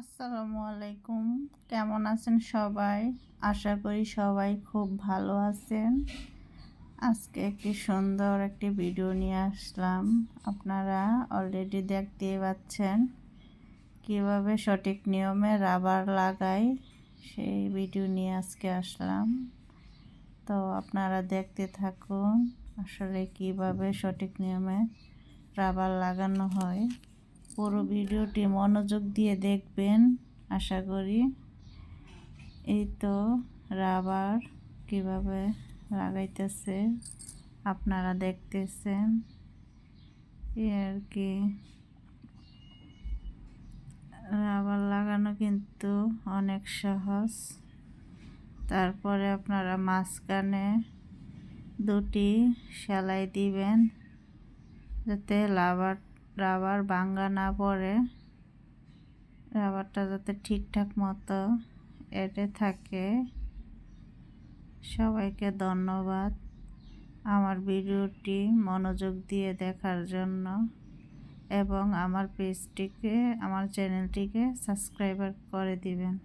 আসসালামু আলাইকুম। কেমন আছেন সবাই? আশা করি সবাই খুব ভালো আছেন। আজকে সুন্দর একটি ভিডিও নিয়ে আসলাম। আপনারা অলরেডি দেখতেই পাচ্ছেন কিভাবে সঠিক নিয়মে রাবার লাগাই, সেই ভিডিও নিয়ে আজকে আসলাম। তো আপনারা দেখতে থাকুন আসলে কিভাবে সঠিক নিয়মে রাবার লাগানো হয়। পুরো ভিডিওটি মনোযোগ দিয়ে দেখবেন আশা করি। এই তো রাবার কিভাবে লাগাইতেছে আপনারা দেখতেছেন, আর কি রাবার লাগানো কিন্তু অনেক সহজ। তারপরে আপনারা মাঝখানে দুটি সেলাই দিবেন যাতে রাবার ভাঙা না পড়ে, রাবারটা যাতে ঠিকঠাক মতো এঁটে থাকে। সবাইকে ধন্যবাদ আমার ভিডিওটি মনোযোগ দিয়ে দেখার জন্য এবং আমার পেজটিকে, আমার চ্যানেলটিকে সাবস্ক্রাইব করে দিবেন।